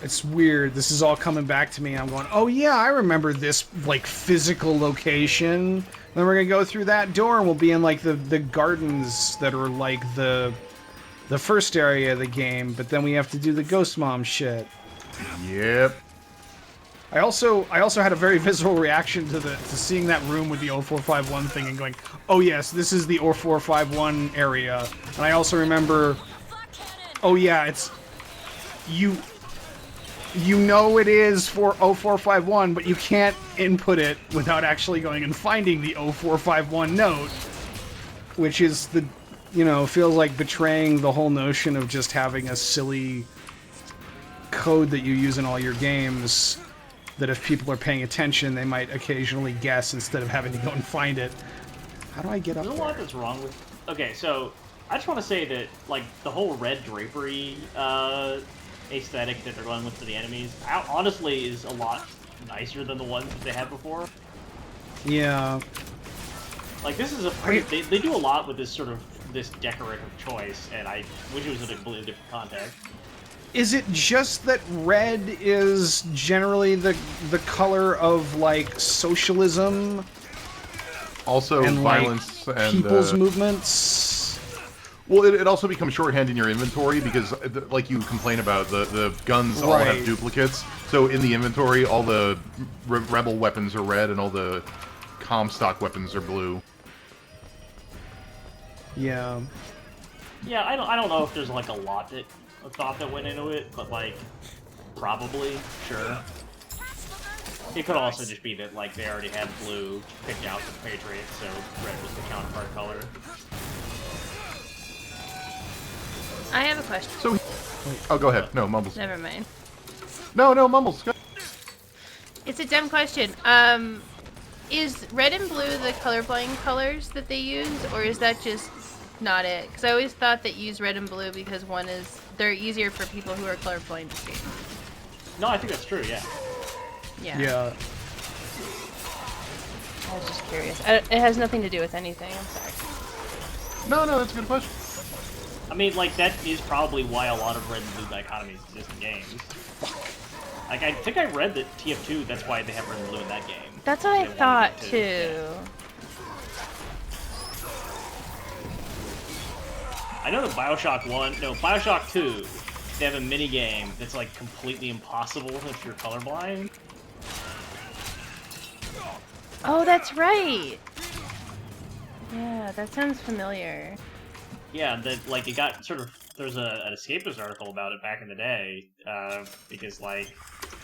It's weird. This is all coming back to me. I'm going, oh yeah, I remember this like physical location. Then we're gonna go through that door and we'll be in like the gardens that are like the first area of the game, but then we have to do the Ghost Mom shit. Yep. I also had a very visceral reaction to seeing that room with the 0451 thing and going, oh yes, this is the 0451 area. And I also remember, oh yeah, it's you know it is for 0451, but you can't input it without actually going and finding the 0451 note, which is the, you know, feels like betraying the whole notion of just having a silly code that you use in all your games that if people are paying attention, they might occasionally guess instead of having to go and find it. How do I get up there? There's a lot that's wrong with... Okay, so I just want to say that, like, the whole red drapery aesthetic that they're going with for the enemies, honestly, is a lot nicer than the ones that they had before. Yeah. Like, this is a pretty... They do a lot with this sort of, this decorative choice, and I wish it was in a completely different context. Is it just that red is generally the color of, like, socialism? Also, and, violence like, and people's movements? Well, it also becomes shorthand in your inventory because, like you complain about, the guns all have duplicates. So in the inventory, all the rebel weapons are red and all the Comstock weapons are blue. Yeah. Yeah, I don't know if there's, like, a lot of thought that went into it, but, like, probably, sure. It could also just be that, like, they already had blue picked out for the Patriots, so red was the counterpart color. I have a question. So, oh, go ahead. No, Mumbles. Never mind. No, Mumbles. Go. It's a dumb question. Is red and blue the colorblind colors that they use, or is that just not it? Because I always thought that you use red and blue because they're easier for people who are colorblind to see. No, I think that's true, yeah. Yeah. Yeah. I was just curious. It has nothing to do with anything, I'm sorry. No, that's a good question. I mean, like, that is probably why a lot of red and blue dichotomies exist in games. Like, I think I read that TF2, that's why they have red and blue in that game. That's what I thought, too. Yeah. I know that Bioshock 2, they have a mini-game that's, like, completely impossible if you're colorblind. Oh, that's right! Yeah, that sounds familiar. Yeah, that, like, it got sort of... There's an Escapist article about it back in the day, because, like,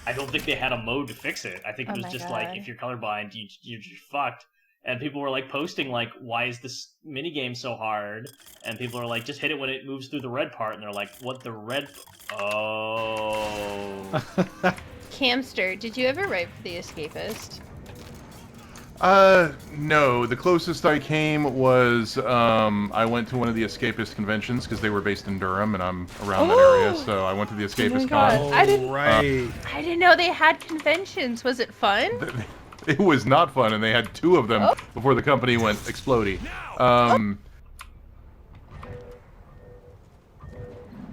I don't think they had a mode to fix it. I think it was just, like, if you're colorblind, you're just fucked. And people were, like, posting, like, why is this minigame so hard? And people are like, just hit it when it moves through the red part. And they're like, what, the red... Oh... Camster, did you ever write for The Escapist? No. The closest I came was, I went to one of the Escapist conventions, because they were based in Durham, and I'm around that area, so I went to the Escapist Con. Oh, I didn't know they had conventions. Was it fun? It was not fun, and they had 2 of them before the company went explodey. I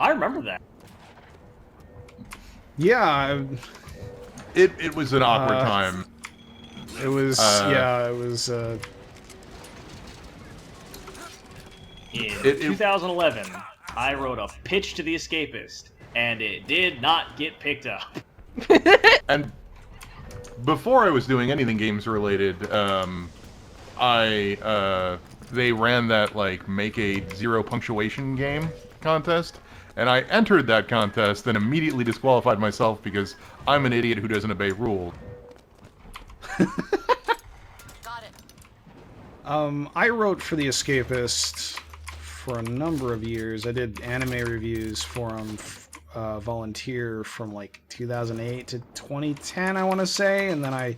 remember that. Yeah. It was an awkward time. It was, it was, In 2011, I wrote a pitch to The Escapist, and it did not get picked up. And before I was doing anything games related, they ran that, like, make a 0 punctuation game contest, and I entered that contest and immediately disqualified myself because I'm an idiot who doesn't obey rules. Got it. I wrote for The Escapist for a number of years. I did anime reviews for them, volunteer from like 2008 to 2010, I want to say, and then I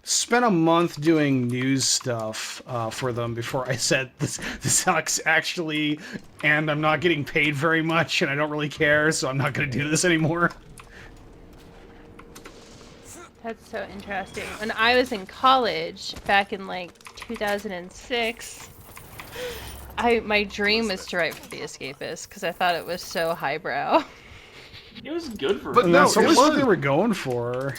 spent a month doing news stuff for them before I said, this sucks actually, and I'm not getting paid very much, and I don't really care, so I'm not going to do this anymore. That's so interesting. When I was in college, back in like 2006, my dream was to write for The Escapist because I thought it was so highbrow. It was good for. But And no, that's it always what was. they were going for.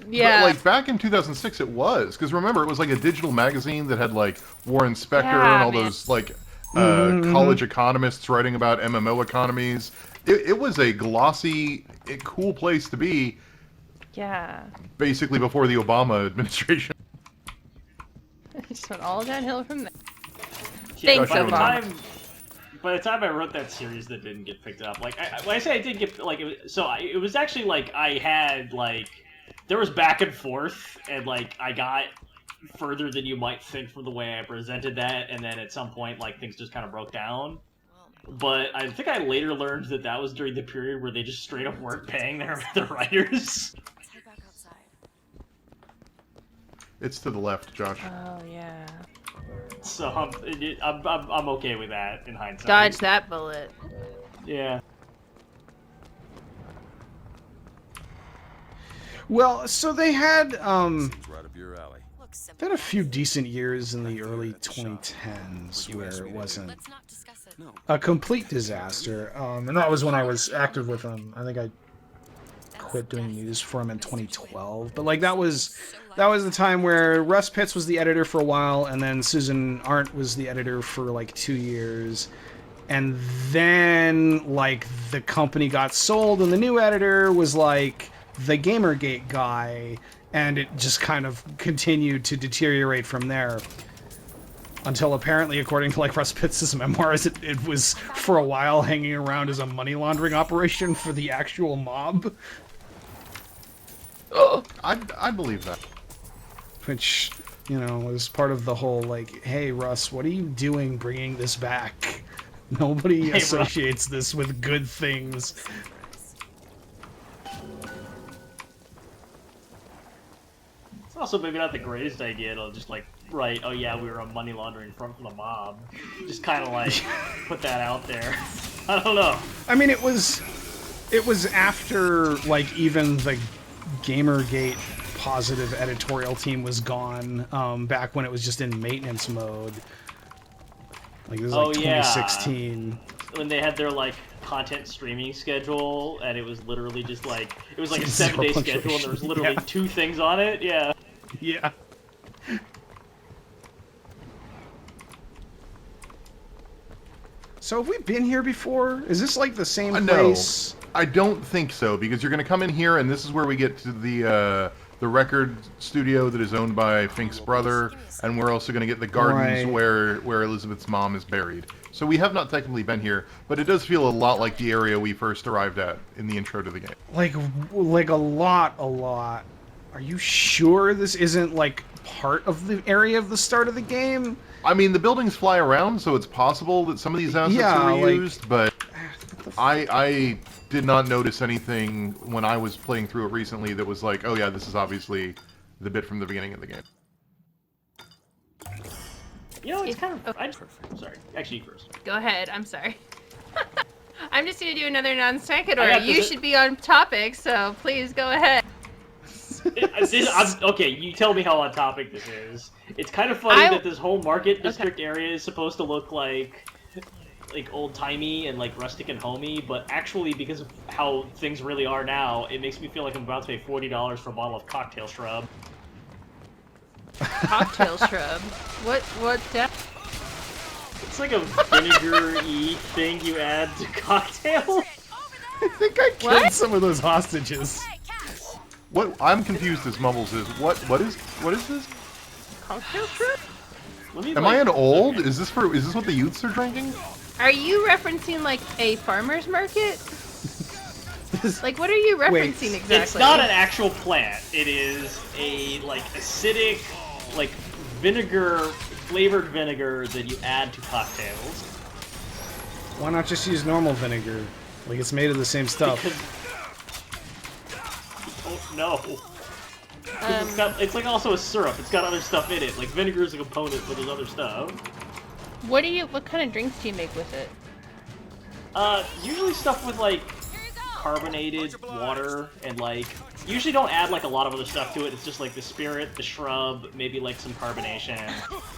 Yeah. But, like, back in 2006, it was. Because remember, it was like a digital magazine that had, like, Warren Spector Yeah, and all man. those, like, Mm-hmm. college economists writing about MMO economies. It was a glossy, cool place to be, Yeah. basically before the Obama administration. It just went all downhill from there. Yeah, Thanks, by the Obama. time I wrote that series that didn't get picked up, like when I say I did get like it was actually like I had like there was back and forth and like I got further than you might think from the way I presented that, and then at some point like things just kind of broke down. But I think I later learned that that was during the period where they just straight up weren't paying their writers. It's to the left, Josh. Oh, yeah. So I'm okay with that in hindsight. Dodge that bullet. Yeah. Well, so they had Seems right up your alley. they had a few decent years in the early 2010s where it wasn't Let's not discuss it. No. a complete disaster. And that was when I was active with them. I think I quit doing news for them in 2012. But like that was the time where Russ Pitts was the editor for a while, and then Susan Arndt was the editor for like 2 years. And then like the company got sold, and the new editor was like the Gamergate guy, and it just kind of continued to deteriorate from there. Until apparently, according to like Russ Pitts' memoirs, it was for a while hanging around as a money laundering operation for the actual mob. I believe that. Which, you know, was part of the whole like, hey Russ, what are you doing bringing this back? Nobody Russ. associates this with good things. It's also maybe not the greatest idea to just like write, oh yeah, we were a money laundering front from the mob. Just kind of like put that out there. I don't know. I mean, it was after like even the Gamergate positive editorial team was gone, back when it was just in maintenance mode. Like this is like Oh, yeah. 2016. When they had their like content streaming schedule, and it was literally just like it was like a Zero 7-day punctuation. schedule, and there was literally Yeah. 2 things on it. Yeah. Yeah. So have we been here before? Is this like the same No, place? I don't think so, because you're going to come in here, and this is where we get to the record studio that is owned by Fink's brother, and we're also going to get the gardens Right. where Elizabeth's mom is buried. So we have not technically been here, but it does feel a lot like the area we first arrived at in the intro to the game. Like a lot. Are you sure this isn't like part of the area of the start of the game? I mean, the buildings fly around, so it's possible that some of these assets Yeah, are like- reused, but I did not notice anything when I was playing through it recently that was like, oh yeah, this is obviously the bit from the beginning of the game. You know, it's If- kind of. Sorry, actually, you first. Go ahead. I'm sorry. I'm just going to do another non I sequitur. got You this- should be on topic, so please go ahead. Okay, you tell me how on topic this is. It's kind of funny that this whole market district area is supposed to look like old-timey and like rustic and homey, but actually because of how things really are now, it makes me feel like I'm about to pay $40 for a bottle of cocktail shrub. Cocktail shrub. What that? It's like a vinegar-y thing you add to cocktails. I think I killed What? some of those hostages. What I'm confused as Mumbles is what is this? Cocktail shrub? Am I an old? Is this what the youths are drinking? Are you referencing like a farmer's market? Like what are you referencing Wait. exactly? It's not an actual plant. It is a like acidic, like flavored vinegar that you add to cocktails. Why not just use normal vinegar? Like it's made of the same stuff. Because... Oh no. 'Cause it's like also a syrup. It's got other stuff in it. Like vinegar is a component, but there's other stuff. What kind of drinks do you make with it? Usually stuff with like carbonated water and like usually don't add like a lot of other stuff to it. It's just like the spirit, the shrub, maybe like some carbonation,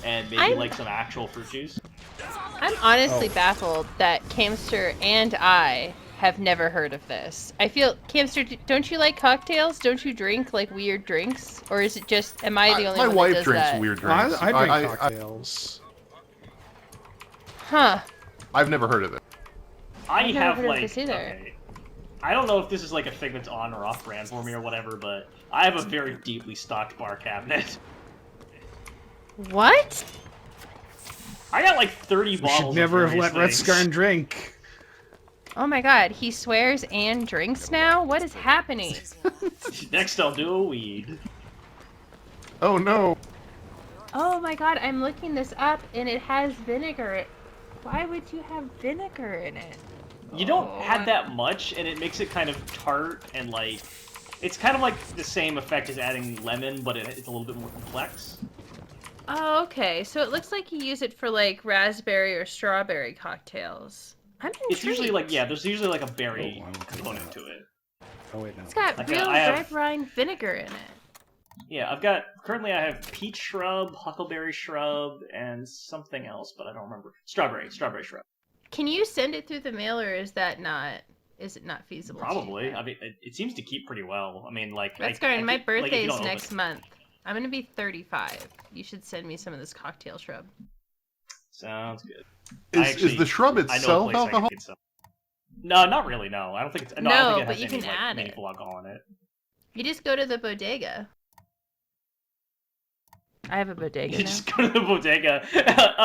and maybe like some actual fruit juice. I'm honestly baffled that Camster and I have never heard of this. I feel, Camster, don't you like cocktails? Don't you drink like weird drinks, or is it just? Am I the only one My wife that does drinks that? weird No, drinks. I drink cocktails. Huh? I've never heard of it. I never have heard of like. this either. Okay. I don't know if this is like a thing that's on or off brand for me or whatever, but I have a very deeply stocked bar cabinet. What? I got like 30 You bottles. should never of have let various Redscarn things. drink. Oh my god, he swears and drinks now? What is happening? Next, I'll do a weed. Oh no! Oh my god, I'm looking this up and it has vinegar. Why would you have vinegar in it? You don't add that much, and it makes it kind of tart and like. It's kind of like the same effect as adding lemon, but it's a little bit more complex. Oh, okay. So it looks like you use it for like raspberry or strawberry cocktails. I'm intrigued. It's usually like, yeah, there's usually like a berry component to it. Oh wait, no. It's got Like, real I have- red rind vinegar in it. Yeah, currently I have peach shrub, huckleberry shrub, and something else, but I don't remember. Strawberry shrub. Can you send it through the mail, or is it not feasible? Probably. I mean, it seems to keep pretty well. I mean, like... That's I good. My think, like, if birthday you is don't open next it- month. I'm gonna be 35. You should send me some of this cocktail shrub. Sounds good. Is the shrub I know a itself place I can alcohol? get some. No, not really, no. I don't think it's... No, I No, don't think it but has you any, can like, add it. meaningful alcohol in it. You just go to the bodega. I have a bodega You now. just go to the bodega.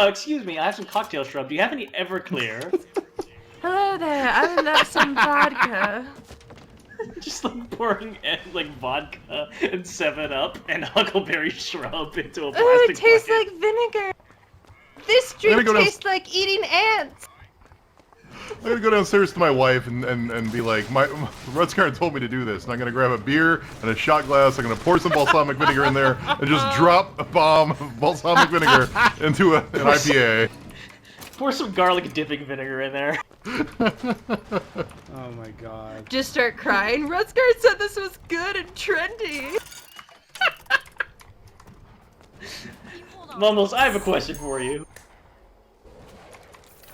Excuse me, I have some cocktail shrub. Do you have any Everclear? Hello there. I would love some vodka. Just like pouring like vodka and 7-Up and huckleberry shrub into a plastic Ooh, it tastes bucket. like vinegar. This gonna drink go down- tastes like eating ants. I'm gonna go downstairs to my wife and be like, Redscarn told me to do this, and I'm gonna grab a beer and a shot glass. I'm gonna pour some balsamic vinegar in there and just drop a bomb of balsamic vinegar into an IPA. Pour some garlic dipping vinegar in there. Oh my god. Just start crying. Rutsgard said this was good and trendy. Mumbles, I have a question for you.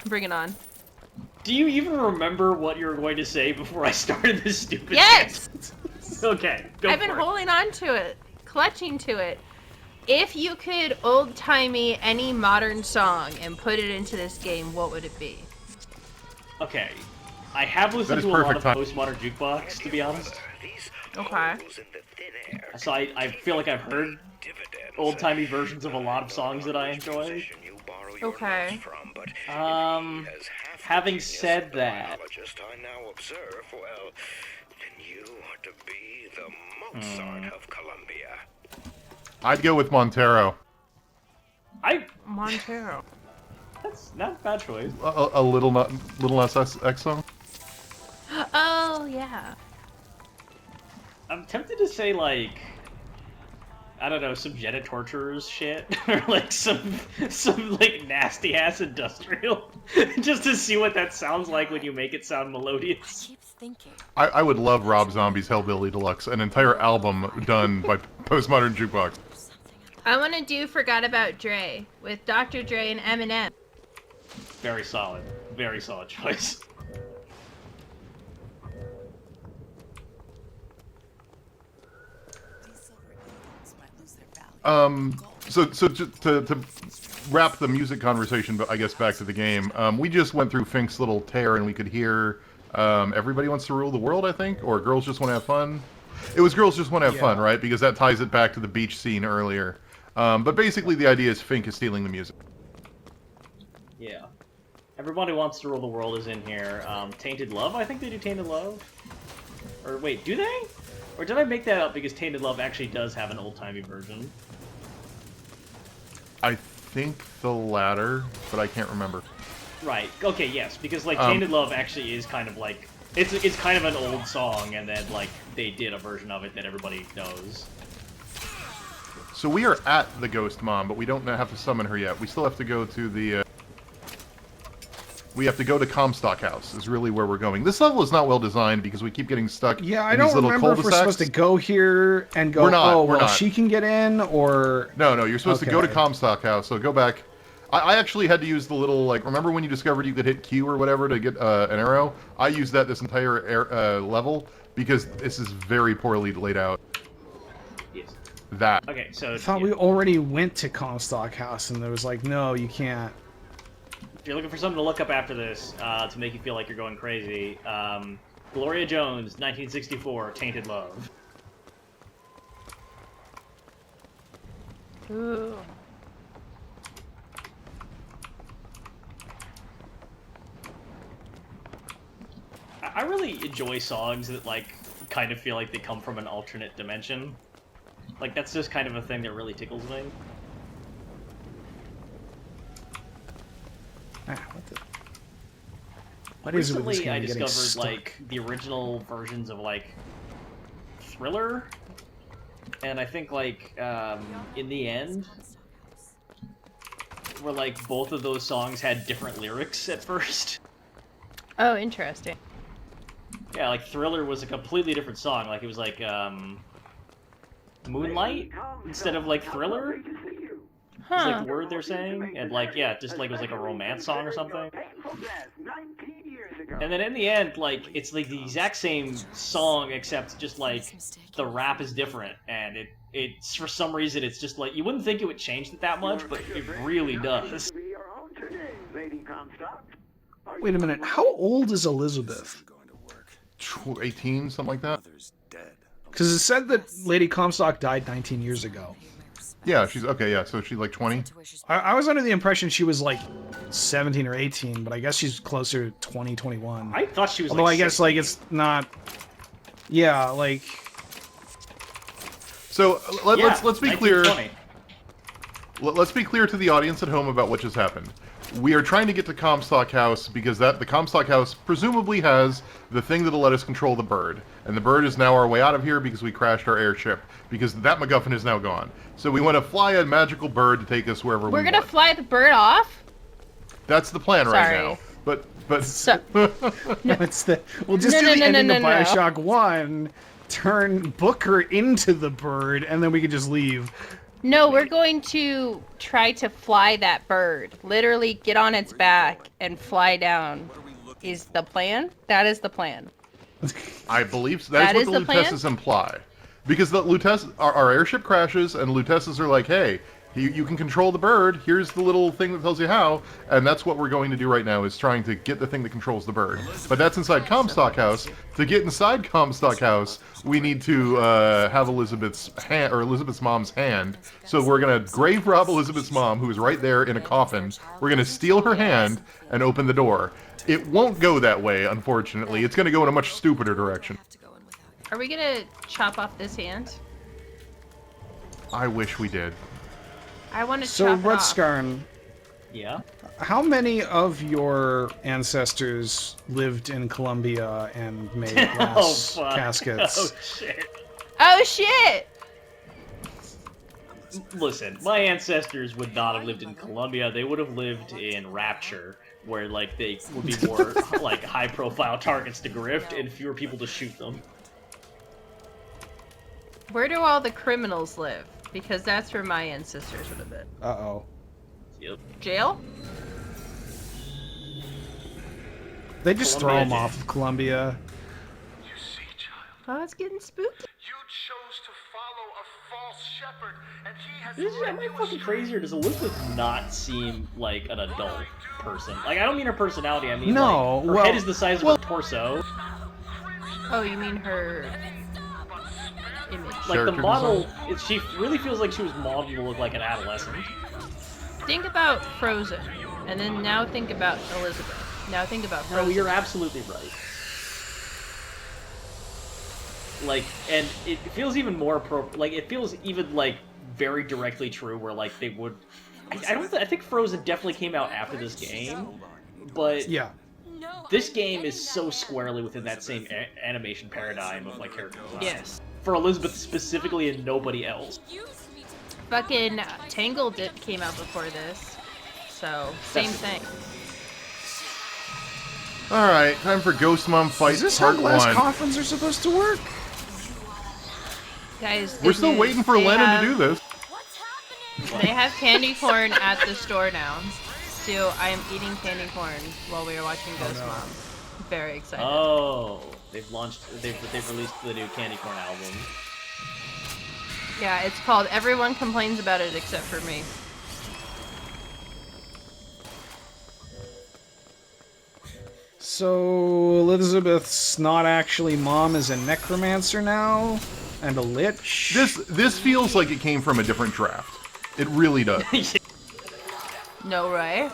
Bring it on. Do you even remember what you were going to say before I started this stupid Yes! tangent? Okay, go I've been for it. holding on to it, clutching to it. If you could old-timey any modern song and put it into this game, what would it be? Okay. I have listened is to a lot perfect of time. postmodern jukebox, to be honest. Okay. So I feel like I've heard old-timey versions of a lot of songs that I enjoy. Okay. Having said that, I'd go with Montero. Montero. That's not a bad choice. A little less X song. Oh, yeah. I'm tempted to say, like, I don't know, some Jetta Torturers shit, or like some like nasty ass industrial, just to see what that sounds like when you make it sound melodious. I would love Rob Zombie's Hellbilly Deluxe, an entire album done by Postmodern Jukebox. I want to do Forgot About Dre with Dr. Dre and Eminem. Very solid choice. So to wrap the music conversation, but I guess back to the game, we just went through Fink's little tear, and we could hear Everybody Wants to Rule the World, I think, or Girls Just Want to Have Fun. It was Girls Just Want to Have Fun, right? Because that ties it back to the beach scene earlier. But basically the idea is Fink is stealing the music. Yeah. Everybody Wants to Rule the World is in here. Tainted Love, I think they do Tainted Love. Or wait, do they? Or did I make that up because Tainted Love actually does have an old-timey version? I think the latter, but I can't remember. Right. Okay, yes, because like Tainted Love actually is kind of like it's kind of an old song, and then like they did a version of it that everybody knows. So we are at the Ghost Mom, but we don't have to summon her yet. We still have to go to the... we have to go to Comstock House, is really where we're going. This level is not well designed because we keep getting stuck Yeah, I in these don't little remember if we're cul-de-sacs. supposed to go here and go, We're not, oh, we're well, not. she can get in, or... No, you're supposed to go to Okay. Comstock House, so go back. I actually had to use the little, like, remember when you discovered you could hit Q or whatever to get an arrow? I used that this entire level because this is very poorly laid out. Yes. That. Okay, so... I thought we already went to Comstock House, and there was like, no, you can't. If you're looking for something to look up after this to make you feel like you're going crazy, Gloria Jones, 1964, Tainted Love. Ooh. I really enjoy songs that, like, kind of feel like they come from an alternate dimension. Like, that's just kind of a thing that really tickles me. What is it with this Recently, game I getting discovered, stuck? like, the original versions of, like, Thriller, and I think, like, in the end, where, like, both of those songs had different lyrics at first. Oh, interesting. Yeah, like, Thriller was a completely different song. Like, it was, like, Moonlight instead of, like, Thriller. It's, like, the word they're saying. And, like, yeah, just, like, it was, like, a romance song or something. And then in the end, like, it's, like, the exact same song, except just, like, the rap is different. And it's for some reason, it's just, like, you wouldn't think it would change it that much, but it really does. Wait a minute, how old is Elizabeth? 18, something like that? Because it said that Lady Comstock died 19 years ago. Yeah, she's... Okay, yeah, so she's like 20? I was under the impression she was like 17 or 18, but I guess she's closer to 20, 21. I thought she was, Although like, I guess, 16. like, it's not... Yeah, like... So, let's be clear... 1920. Let's be clear to the audience at home about what just happened. We are trying to get to Comstock House because the Comstock House presumably has the thing that'll let us control the bird. And the bird is now our way out of here because we crashed our airship. Because that MacGuffin is now gone. So we want to fly a magical bird to take us wherever we want. We're gonna fly the bird off? That's the plan right Sorry. now. But So, It's the... We'll just No, do no, the no, ending no, of no, no. Bioshock 1, turn Booker into the bird, and then we can just leave. no, we're going to try to fly that bird. Literally get on its back and fly down. Is the plan? That is the plan. I believe so. That That's is what the the plan? Lutesses imply. Because the Lutesses, our airship crashes, and Lutesses are like, hey, you can control the bird, here's the little thing that tells you how, and that's what we're going to do right now, is trying to get the thing that controls the bird. But that's inside Comstock House. To get inside Comstock House, we need to have Elizabeth's hand, or Elizabeth's mom's hand. So we're going to grave rob Elizabeth's mom, who is right there in a coffin. We're going to steal her hand and open the door. It won't go that way, unfortunately. It's going to go in a much stupider direction. Are we gonna chop off this hand? I wish we did. I want to So, chop it off. Rutskarn, Yeah. how many of your ancestors lived in Colombia and made glass fuck. caskets? Oh, shit. Oh shit! Listen, my ancestors would not have lived in Colombia. They would have lived in Rapture, where, like, they would be more, like, high-profile targets to grift and fewer people to shoot them. Where do all the criminals live? Because that's where my ancestors would have been. Uh-oh. Yep. Jail? They just throw Colombia them jail. off of Columbia. You see, child, Oh, it's getting spooky. you chose to follow a false shepherd, and he has This is, am led I you fucking astray. crazy, or does Elizabeth not seem like an adult person? Like, I don't mean her personality, I mean, No, like, her well- head is the size of her torso. Oh, you mean her image? Like, the Character model, design? she really feels like she was modeled to look like an adolescent. Think about Frozen, and then now think about Elizabeth. Now think about No, Frozen. you're absolutely right. Like, and it feels even more like, it feels even, like, very directly true, where, like, they would... I think Frozen definitely came out after this game, but Yeah. this game is so squarely within that same animation paradigm of, like, character design. Yes. For Elizabeth specifically and nobody else. Fucking Tangled came out before this, so same thing. Alright, time for Ghost Mom Fight Is this how Part glass 1. coffins are supposed to work? Guys, We're still waiting for Lenin to do this. What? They have candy corn at the store now. So I am eating candy corn while we are watching Ghost Mom. Very excited. Oh, they've released the new Candy Corn album. Yeah, it's called Everyone Complains About It Except for Me. So Elizabeth's not actually mom, is a necromancer now, and a lich. This feels like it came from a different draft. It really does. No, right?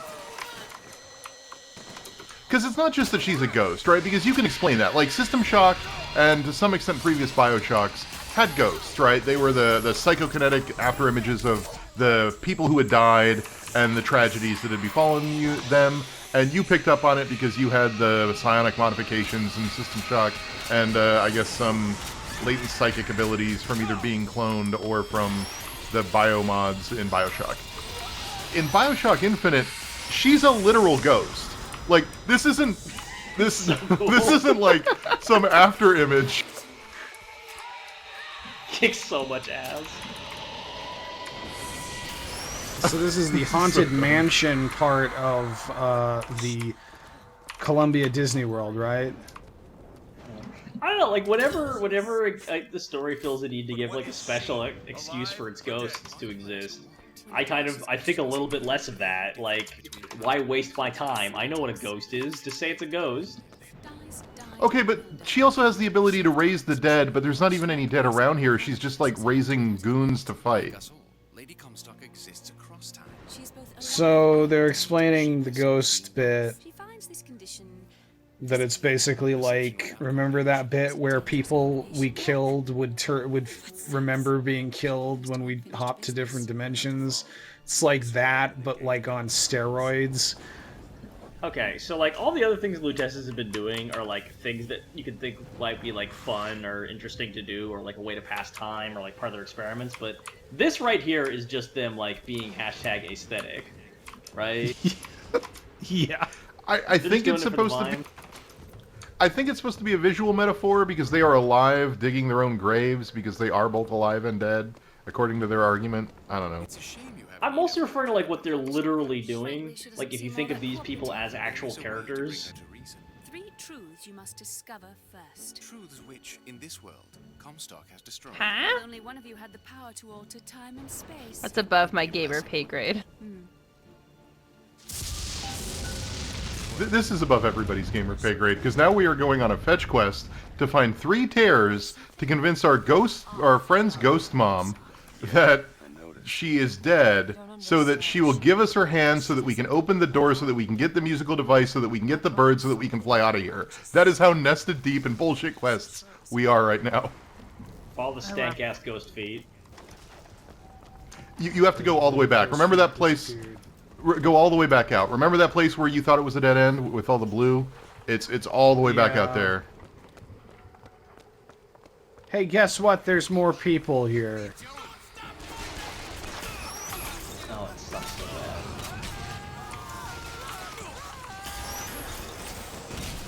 Because it's not just that she's a ghost, right? Because you can explain that. Like, System Shock, and to some extent previous Bioshocks, had ghosts, right? They were the psychokinetic afterimages of the people who had died and the tragedies that had befallen them. And you picked up on it because you had the psionic modifications in System Shock, and I guess some latent psychic abilities from either being cloned or from the biomods in Bioshock. In Bioshock Infinite, she's a literal ghost. Like, this isn't this isn't like some after image. Kicks so much ass. So this is the Haunted Mansion part of the Columbia Disney World, right? I don't know, like, whenever like, the story feels the need to give, like, a special excuse for its ghosts to exist, I think a little bit less of that. Like, why waste my time? I know what a ghost is. Just say it's a ghost. Okay, but she also has the ability to raise the dead, but there's not even any dead around here. She's just, like, raising goons to fight. Lady Comstock exists across time. So they're explaining the ghost bit, that it's basically like, remember that bit where people we killed would remember being killed when we hopped to different dimensions? It's like that, but like on steroids. Okay, so, like, all the other things Luteces have been doing are, like, things that you could think might be, like, fun or interesting to do, or, like, a way to pass time, or, like, part of their experiments, but this right here is just them, like, being hashtag aesthetic, right? Yeah. I think it's supposed to be... I think it's supposed to be a visual metaphor because they are alive, digging their own graves, because they are both alive and dead, according to their argument. I don't know. It's a shame you have. I'm mostly referring to, like, what they're literally doing. Like, if you think of these people as actual characters. Three truths you must discover first. Truths which, in this world, Comstock has destroyed. Huh? Only one of you had the power to alter time and space. That's above my gamer pay grade. This is above everybody's gamer pay grade, because now we are going on a fetch quest to find 3 tears to convince our friend's ghost mom that she is dead, so that she will give us her hand so that we can open the door, so that we can get the musical device, so that we can get the bird, so that we can fly out of here. That is how nested deep in bullshit quests we are right now. All the stank-ass ghost feet. You have to go all the way back. Remember that place... Go all the way back out. Remember that place where you thought it was a dead end with all the blue? It's all the way back out there. Hey, guess what? There's more people here. Oh, it sucks so bad.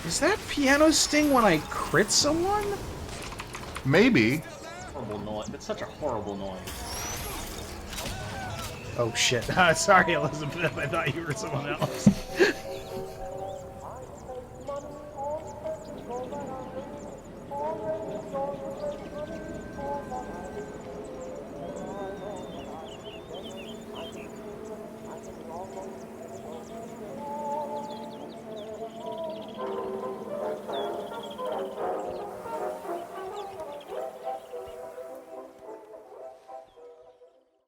Is that piano sting when I crit someone? Maybe. Horrible noise. That's such a horrible noise. Oh shit. Sorry, Elizabeth. I thought you were someone else.